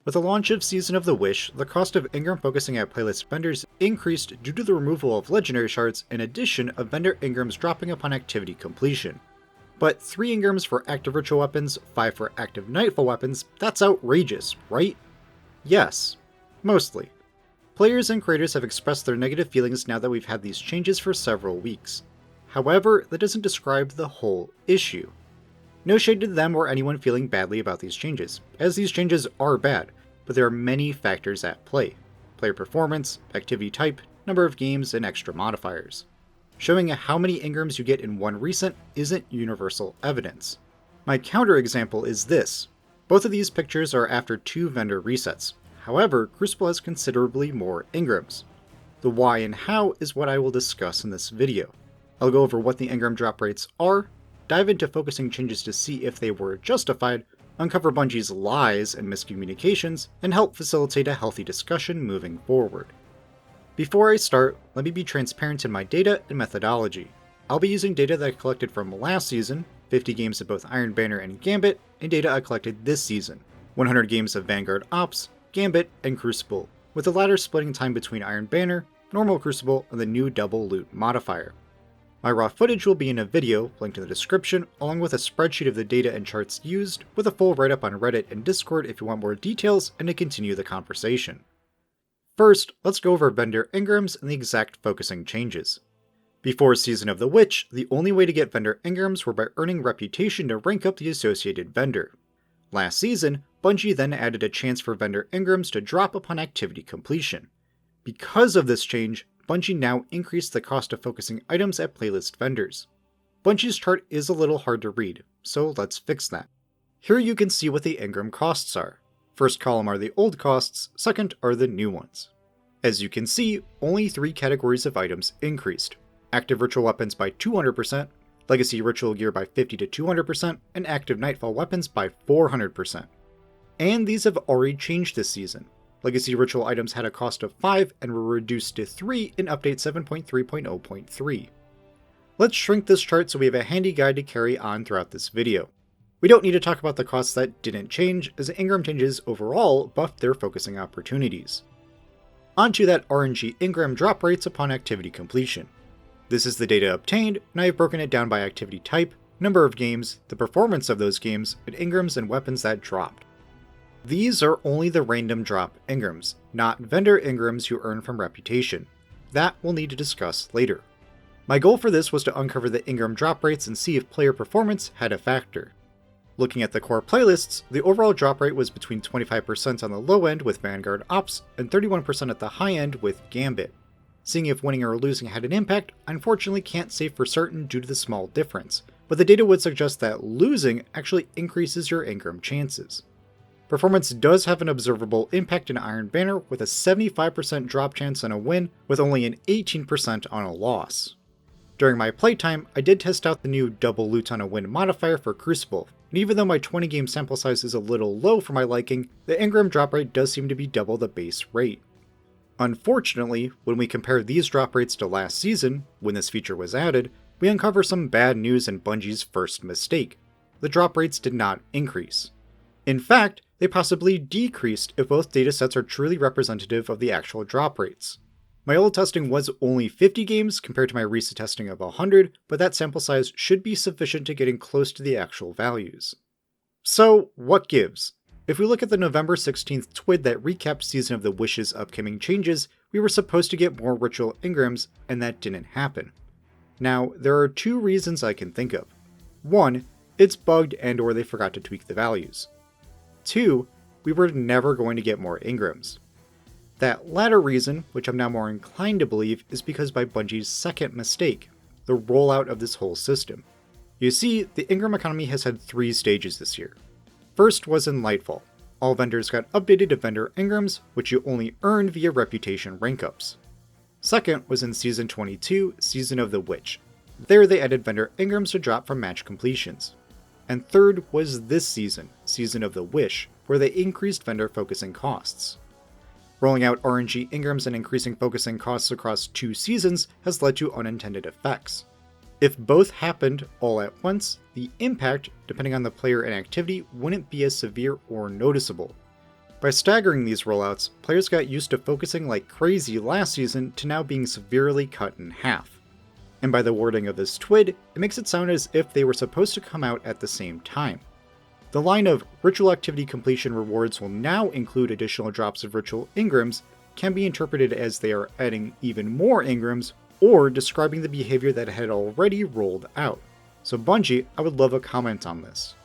With the launch of Season of the Wish, the cost of Engram Focusing at playlist vendors increased due to the removal of legendary shards and addition of Vendor Engrams dropping upon activity completion. But 3 Engrams for active ritual weapons, 5 for active nightfall weapons, that's outrageous, right? Yes. Mostly. Players and creators have expressed their negative feelings now that we've had these changes for several weeks. However, that doesn't describe the whole issue. No shade to them or anyone feeling badly about these changes, as these changes are bad, but there are many factors at play. Player performance, activity type, number of games, and extra modifiers. Showing how many Engrams you get in one reset isn't universal evidence. My counterexample is this. Both of these pictures are after 2 vendor resets. However, Crucible has considerably more Engrams. The why and how is what I will discuss in this video. I'll go over what the Engram drop rates are, dive into focusing changes to see if they were justified, uncover Bungie's lies and miscommunications, and help facilitate a healthy discussion moving forward. Before I start, let me be transparent in my data and methodology. I'll be using data that I collected from last season, 50 games of both Iron Banner and Gambit, and data I collected this season, 100 games of Vanguard Ops, Gambit, and Crucible, with the latter splitting time between Iron Banner, normal Crucible, and the new double loot modifier. My raw footage will be in a video, linked in the description, along with a spreadsheet of the data and charts used, with a full write-up on Reddit and Discord if you want more details and to continue the conversation. First, let's go over Vendor Engrams and the exact focusing changes. Before Season of the Witch, the only way to get Vendor Engrams were by earning reputation to rank up the associated vendor. Last season, Bungie then added a chance for Vendor Engrams to drop upon activity completion. Because of this change, Bungie now increased the cost of focusing items at playlist vendors. Bungie's chart is a little hard to read, so let's fix that. Here you can see what the Engram costs are. First column are the old costs, second are the new ones. As you can see, only 3 categories of items increased. Active ritual weapons by 200%, legacy ritual gear by 50 to 200%, and active nightfall weapons by 400%. And these have already changed this season. Legacy ritual items had a cost of 5 and were reduced to 3 in update 7.3.0.3. Let's shrink this chart so we have a handy guide to carry on throughout this video. We don't need to talk about the costs that didn't change, as the Engram changes overall buffed their focusing opportunities. Onto that RNG Engram drop rates upon activity completion. This is the data obtained, and I have broken it down by activity type, number of games, the performance of those games, and Engrams and weapons that dropped. These are only the random drop Engrams, not Vendor Engrams you earn from reputation. That we'll need to discuss later. My goal for this was to uncover the Engram drop rates and see if player performance had a factor. Looking at the core playlists, the overall drop rate was between 25% on the low end with Vanguard Ops and 31% at the high end with Gambit. Seeing if winning or losing had an impact, I unfortunately can't say for certain due to the small difference, but the data would suggest that losing actually increases your Engram chances. Performance does have an observable impact in Iron Banner with a 75% drop chance on a win with only an 18% on a loss. During my playtime, I did test out the new double loot on a win modifier for Crucible, and even though my 20 game sample size is a little low for my liking, the Engram drop rate does seem to be double the base rate. Unfortunately, when we compare these drop rates to last season, when this feature was added, we uncover some bad news and Bungie's first mistake. The drop rates did not increase. In fact, they possibly decreased if both datasets are truly representative of the actual drop rates. My old testing was only 50 games compared to my recent testing of 100, but that sample size should be sufficient to getting close to the actual values. So, what gives? If we look at the November 16th TWID that recapped Season of the Wish's upcoming changes, we were supposed to get more ritual Engrams, and that didn't happen. Now, there are 2 reasons I can think of. 1, it's bugged and or they forgot to tweak the values. 2, we were never going to get more Engrams. That latter reason, which I'm now more inclined to believe, is because by Bungie's second mistake, the rollout of this whole system. You see, the Engram economy has had 3 stages this year. First was in Lightfall. All vendors got updated to Vendor Engrams, which you only earn via reputation rank ups. Second was in Season 22, Season of the Witch. There they added Vendor Engrams to drop from match completions. And third was this season, Season of the Wish, where they increased vendor focusing costs. Rolling out RNG Engrams and increasing focusing costs across 2 seasons has led to unintended effects. If both happened all at once, the impact, depending on the player and activity, wouldn't be as severe or noticeable. By staggering these rollouts, players got used to focusing like crazy last season to now being severely cut in half. And by the wording of this TWID, it makes it sound as if they were supposed to come out at the same time. The line of ritual activity completion rewards will now include additional drops of ritual engrams can be interpreted as they are adding even more engrams or describing the behavior that had already rolled out. So Bungie, I would love a comment on this.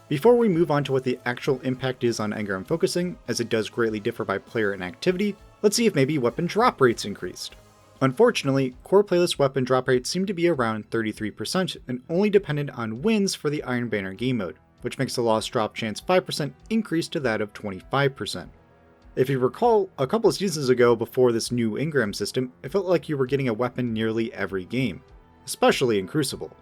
Before we move on to what the actual impact is on Engram Focusing, as it does greatly differ by player and activity, let's see if maybe weapon drop rates increased. Unfortunately, core playlist weapon drop rates seem to be around 33% and only dependent on wins for the Iron Banner game mode, which makes the lost drop chance 5% increase to that of 25%. If you recall, a couple of seasons ago before this new Engram system, it felt like you were getting a weapon nearly every game, especially in Crucible.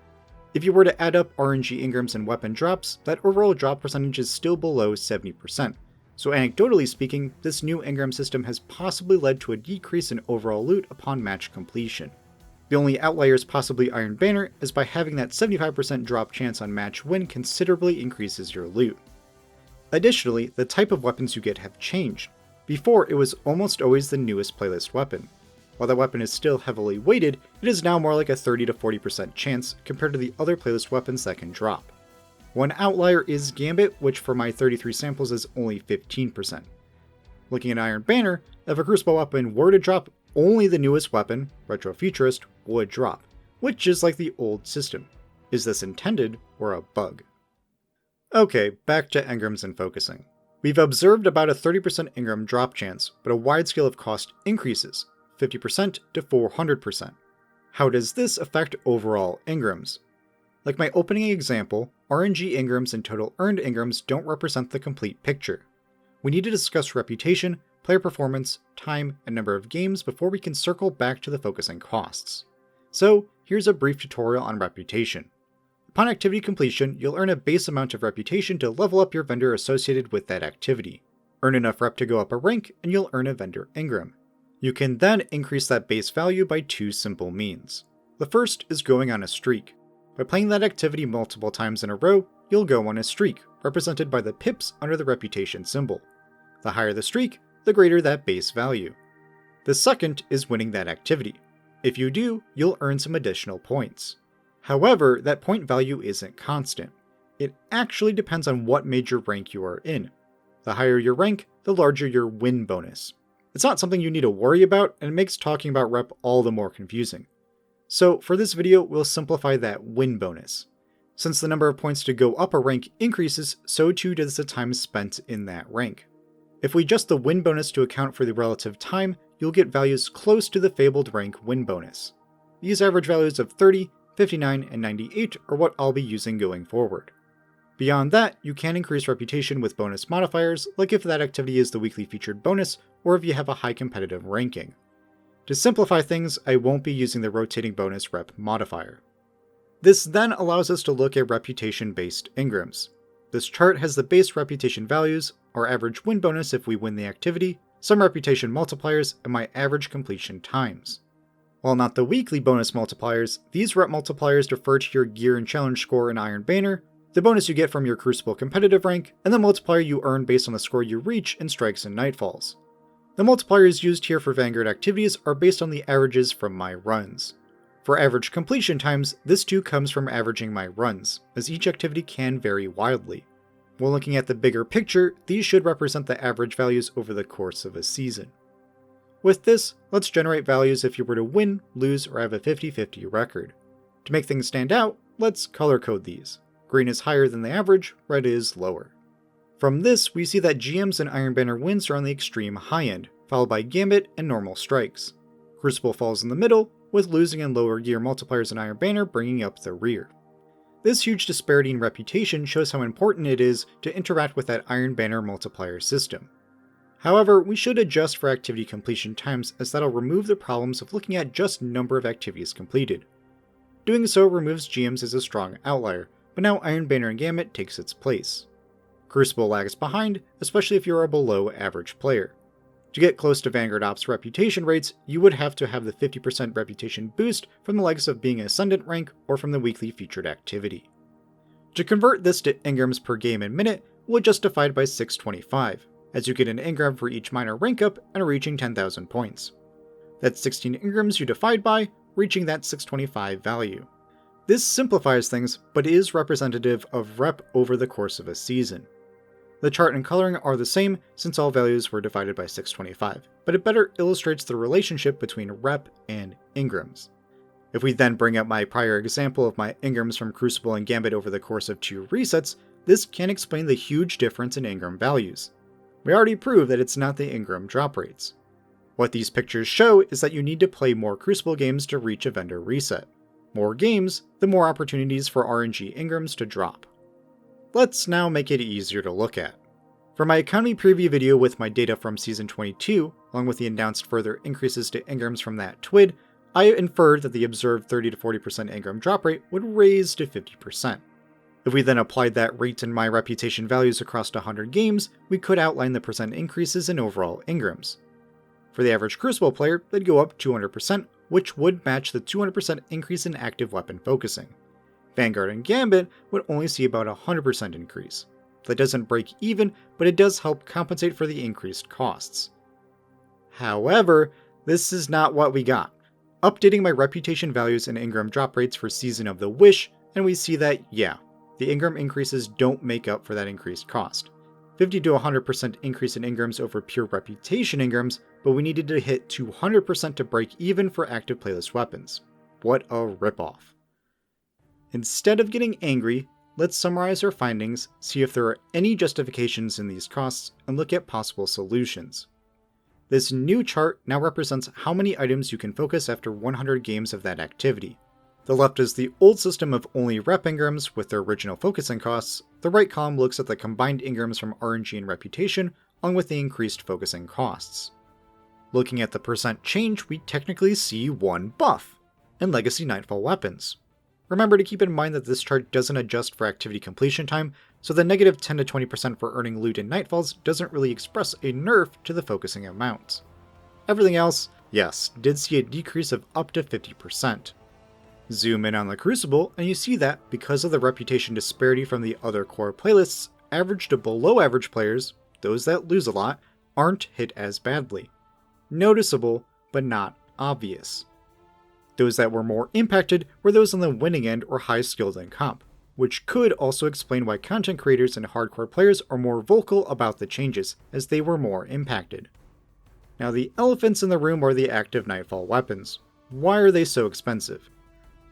If you were to add up RNG engrams and weapon drops, that overall drop percentage is still below 70%. So anecdotally speaking, this new engram system has possibly led to a decrease in overall loot upon match completion. The only outlier is possibly Iron Banner, as by having that 75% drop chance on match win considerably increases your loot. Additionally, the type of weapons you get have changed. Before, it was almost always the newest playlist weapon. While that weapon is still heavily weighted, it is now more like a 30 to 40% chance compared to the other playlist weapons that can drop. One outlier is Gambit, which for my 33 samples is only 15%. Looking at Iron Banner, if a Crucible weapon were to drop, only the newest weapon, Retro Futurist, would drop, which is like the old system. Is this intended or a bug? Okay, back to engrams and focusing. We've observed about a 30% engram drop chance, but a wide scale of cost increases, 50% to 400%. How does this affect overall engrams? Like my opening example, RNG engrams and total earned engrams don't represent the complete picture. We need to discuss reputation, player performance, time, and number of games before we can circle back to the focusing costs. So here's a brief tutorial on reputation. Upon activity completion, you'll earn a base amount of reputation to level up your vendor associated with that activity. Earn enough rep to go up a rank, and you'll earn a Vendor Engram. You can then increase that base value by two simple means. The first is going on a streak. By playing that activity multiple times in a row, you'll go on a streak, represented by the pips under the reputation symbol. The higher the streak, the greater that base value. The second is winning that activity. If you do, you'll earn some additional points. However, that point value isn't constant. It actually depends on what major rank you are in. The higher your rank, the larger your win bonus. It's not something you need to worry about, and it makes talking about rep all the more confusing. So for this video, we'll simplify that win bonus. Since the number of points to go up a rank increases, so too does the time spent in that rank. If we adjust the win bonus to account for the relative time, you'll get values close to the fabled rank win bonus. These average values of 30, 59, and 98 are what I'll be using going forward. Beyond that, you can increase reputation with bonus modifiers, like if that activity is the weekly featured bonus, or if you have a high competitive ranking. To simplify things, I won't be using the rotating bonus rep modifier. This then allows us to look at reputation-based engrams. This chart has the base reputation values, our average win bonus if we win the activity, some reputation multipliers, and my average completion times. While not the weekly bonus multipliers, these rep multipliers refer to your gear and challenge score in Iron Banner, the bonus you get from your Crucible competitive rank, and the multiplier you earn based on the score you reach in Strikes and Nightfalls. The multipliers used here for Vanguard activities are based on the averages from my runs. For average completion times, this too comes from averaging my runs, as each activity can vary wildly. When looking at the bigger picture, these should represent the average values over the course of a season. With this, let's generate values if you were to win, lose, or have a 50-50 record. To make things stand out, let's color code these. Green is higher than the average, red is lower. From this, we see that GMs and Iron Banner wins are on the extreme high end, followed by Gambit and normal strikes. Crucible falls in the middle, with losing and lower gear multipliers in Iron Banner bringing up the rear. This huge disparity in reputation shows how important it is to interact with that Iron Banner multiplier system. However, we should adjust for activity completion times, as that'll remove the problems of looking at just number of activities completed. Doing so removes GMs as a strong outlier, but now Iron Banner and Gambit takes its place. Crucible lags behind, especially if you're a below average player. To get close to Vanguard Ops reputation rates, you would have to have the 50% reputation boost from the likes of being Ascendant rank or from the weekly featured activity. To convert this to engrams per game and minute, we'll just divide by 625, as you get an engram for each minor rank up and reaching 10,000 points. That's 16 engrams you divide by, reaching that 625 value. This simplifies things, but is representative of rep over the course of a season. The chart and coloring are the same since all values were divided by 625, but it better illustrates the relationship between rep and engrams. If we then bring up my prior example of my engrams from Crucible and Gambit over the course of 2 resets, this can explain the huge difference in engram values. We already proved that it's not the engram drop rates. What these pictures show is that you need to play more Crucible games to reach a vendor reset. More games, the more opportunities for RNG engrams to drop. Let's now make it easier to look at. For my economy preview video with my data from Season 22, along with the announced further increases to engrams from that TWID, I inferred that the observed 30-40% engram drop rate would raise to 50%. If we then applied that rate in my reputation values across 100 games, we could outline the percent increases in overall engrams. For the average Crucible player, they'd go up 200%, which would match the 200% increase in active weapon focusing. Vanguard and Gambit would only see about a 100% increase. That doesn't break even, but it does help compensate for the increased costs. However, this is not what we got. Updating my reputation values and engram drop rates for Season of the Wish, and we see that, yeah, the engram increases don't make up for that increased cost. 50 to 100% increase in engrams over pure reputation engrams, but we needed to hit 200% to break even for active playlist weapons. What a ripoff. Instead of getting angry, let's summarize our findings, see if there are any justifications in these costs, and look at possible solutions. This new chart now represents how many items you can focus after 100 games of that activity. The left is the old system of only rep engrams with their original focusing costs. The right column looks at the combined engrams from RNG and reputation, along with the increased focusing costs. Looking at the percent change, we technically see one buff in Legacy Nightfall weapons. Remember to keep in mind that this chart doesn't adjust for activity completion time, so the negative 10 to 20% for earning loot in Nightfalls doesn't really express a nerf to the focusing amount. Everything else, yes, did see a decrease of up to 50%. Zoom in on the Crucible, and you see that, because of the reputation disparity from the other core playlists, average to below average players, those that lose a lot, aren't hit as badly. Noticeable, but not obvious. Those that were more impacted were those on the winning end or high skilled in comp, which could also explain why content creators and hardcore players are more vocal about the changes, as they were more impacted. Now the elephants in the room are the active Nightfall weapons. Why are they so expensive?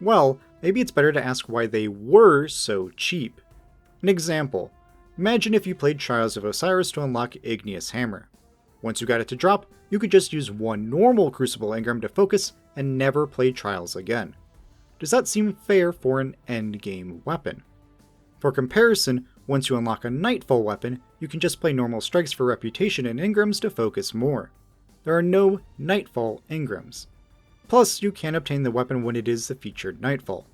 Well, maybe it's better to ask why they were so cheap. An example, imagine if you played Trials of Osiris to unlock Igneous Hammer. Once you got it to drop, you could just use one normal Crucible engram to focus and never play Trials again. Does that seem fair for an endgame weapon? For comparison, once you unlock a Nightfall weapon, you can just play normal strikes for reputation and engrams to focus more. There are no Nightfall engrams. Plus, you can obtain the weapon when it is the featured Nightfall.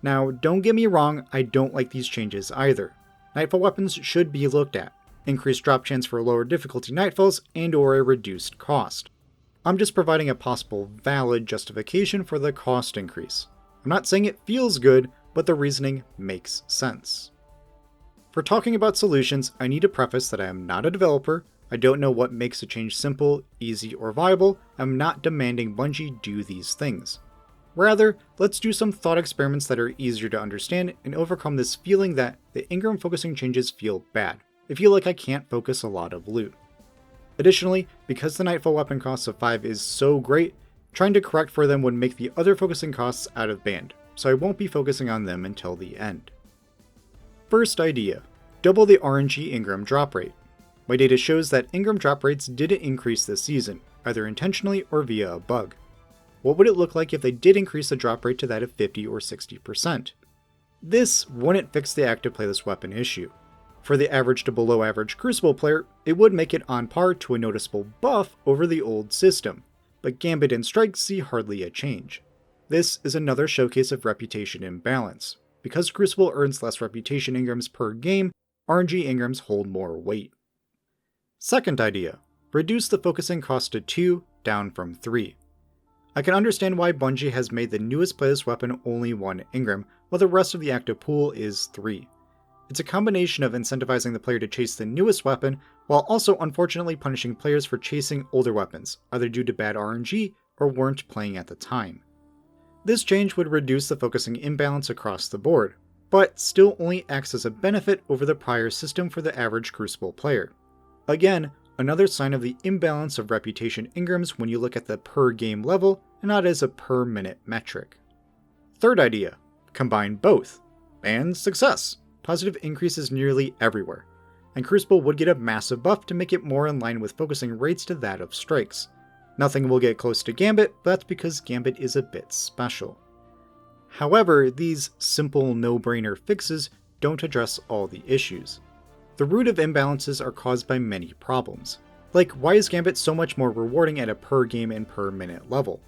Now, don't get me wrong, I don't like these changes either. Nightfall weapons should be looked at. Increased drop chance for lower difficulty Nightfalls and or a reduced cost. I'm just providing a possible valid justification for the cost increase. I'm not saying it feels good, but the reasoning makes sense. For talking about solutions, I need to preface that I am not a developer. I don't know what makes a change simple, easy, or viable. I'm not demanding Bungie do these things. Rather, let's do some thought experiments that are easier to understand and overcome this feeling that the engram focusing changes feel bad. I feel like I can't focus a lot of loot. Additionally, because the Nightfall weapon cost of 5 is so great, trying to correct for them would make the other focusing costs out of band, so I won't be focusing on them until the end. First idea, double the RNG engram drop rate. My data shows that engram drop rates didn't increase this season, either intentionally or via a bug. What would it look like if they did increase the drop rate to that of 50 or 60%? This wouldn't fix the active playlist weapon issue. For the average to below average Crucible player, it would make it on par to a noticeable buff over the old system, but Gambit and Strike see hardly a change. This is another showcase of reputation imbalance. Because Crucible earns less reputation engrams per game, RNG engrams hold more weight. Second idea, reduce the focusing cost to 2, down from 3. I can understand why Bungie has made the newest playlist weapon only 1 engram, while the rest of the active pool is 3. It's a combination of incentivizing the player to chase the newest weapon, while also unfortunately punishing players for chasing older weapons, either due to bad RNG or weren't playing at the time. This change would reduce the focusing imbalance across the board, but still only acts as a benefit over the prior system for the average Crucible player. Again, another sign of the imbalance of reputation Engrams when you look at the per game level and not as a per minute metric. Third idea, combine both. And success! Positive increases nearly everywhere, and Crucible would get a massive buff to make it more in line with focusing rates to that of strikes. Nothing will get close to Gambit, but that's because Gambit is a bit special. However, these simple no-brainer fixes don't address all the issues. The root of imbalances are caused by many problems. Like, why is Gambit so much more rewarding at a per game and per minute level?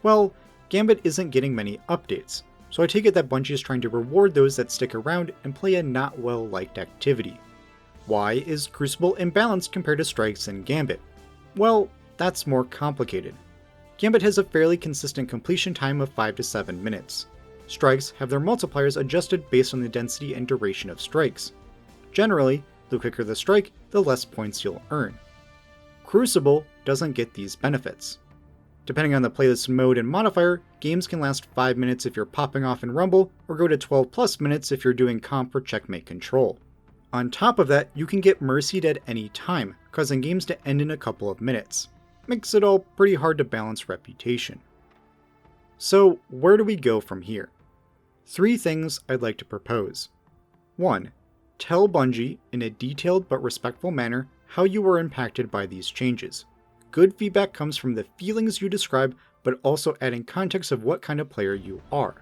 Well, Gambit isn't getting many updates, so I take it that Bungie is trying to reward those that stick around and play a not well-liked activity. Why is Crucible imbalanced compared to Strikes and Gambit? Well, that's more complicated. Gambit has a fairly consistent completion time of 5 to 7 minutes. Strikes have their multipliers adjusted based on the density and duration of strikes. Generally, the quicker the strike, the less points you'll earn. Crucible doesn't get these benefits. Depending on the playlist mode and modifier, games can last 5 minutes if you're popping off in Rumble, or go to 12 plus minutes if you're doing comp or checkmate control. On top of that, you can get mercied at any time, causing games to end in a couple of minutes. Makes it all pretty hard to balance reputation. So where do we go from here? 3 things I'd like to propose. 1. Tell Bungie, in a detailed but respectful manner, how you were impacted by these changes. Good feedback comes from the feelings you describe, but also adding context of what kind of player you are.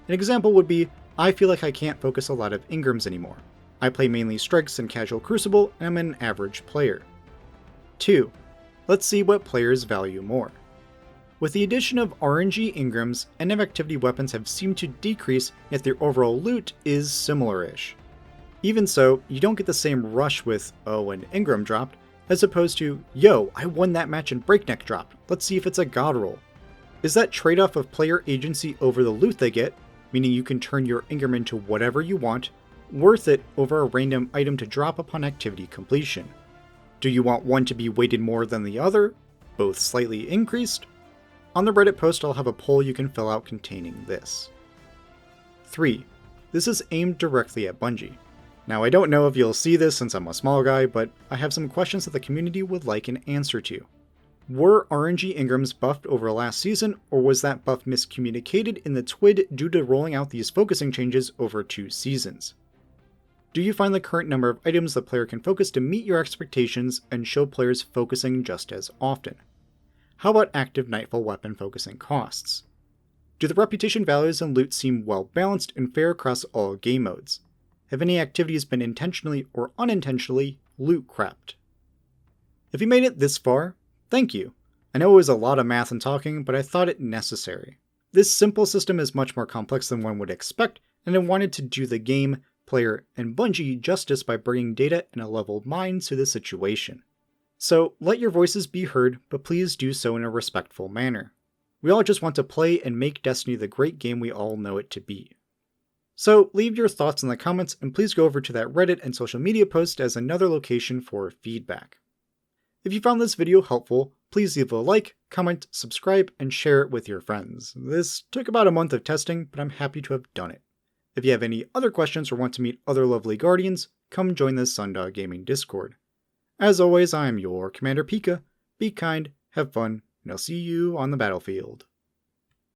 An example would be, I feel like I can't focus a lot of Engrams anymore. I play mainly Strikes and casual Crucible, and I'm an average player. 2. Let's see what players value more. With the addition of RNG Engrams, end of activity weapons have seemed to decrease, yet their overall loot is similar-ish. Even so, you don't get the same rush with, oh, an Engram dropped, as opposed to, yo, I won that match and Breakneck dropped, let's see if it's a god roll. Is that trade-off of player agency over the loot they get, meaning you can turn your Engram into whatever you want, worth it over a random item to drop upon activity completion? Do you want one to be weighted more than the other? Both slightly increased? On the Reddit post I'll have a poll you can fill out containing this. 3. This is aimed directly at Bungie. Now I don't know if you'll see this since I'm a small guy, but I have some questions that the community would like an answer to. Were RNG Engrams buffed over last season, or was that buff miscommunicated in the TWID due to rolling out these focusing changes over 2 seasons? Do you find the current number of items the player can focus to meet your expectations and show players focusing just as often? How about active Nightfall weapon focusing costs? Do the reputation values and loot seem well balanced and fair across all game modes? Have any activities been intentionally or unintentionally loot crapped? If you made it this far, thank you. I know it was a lot of math and talking, but I thought it necessary. This simple system is much more complex than one would expect, and I wanted to do the game, player, and Bungie justice by bringing data and a leveled mind to the situation. So let your voices be heard, but please do so in a respectful manner. We all just want to play and make Destiny the great game we all know it to be. So leave your thoughts in the comments, and please go over to that Reddit and social media post as another location for feedback. If you found this video helpful, please leave a like, comment, subscribe, and share it with your friends. This took about a month of testing, but I'm happy to have done it. If you have any other questions or want to meet other lovely Guardians, come join the Sundog Gaming Discord. As always, I am your Commander Pika. Be kind, have fun, and I'll see you on the battlefield.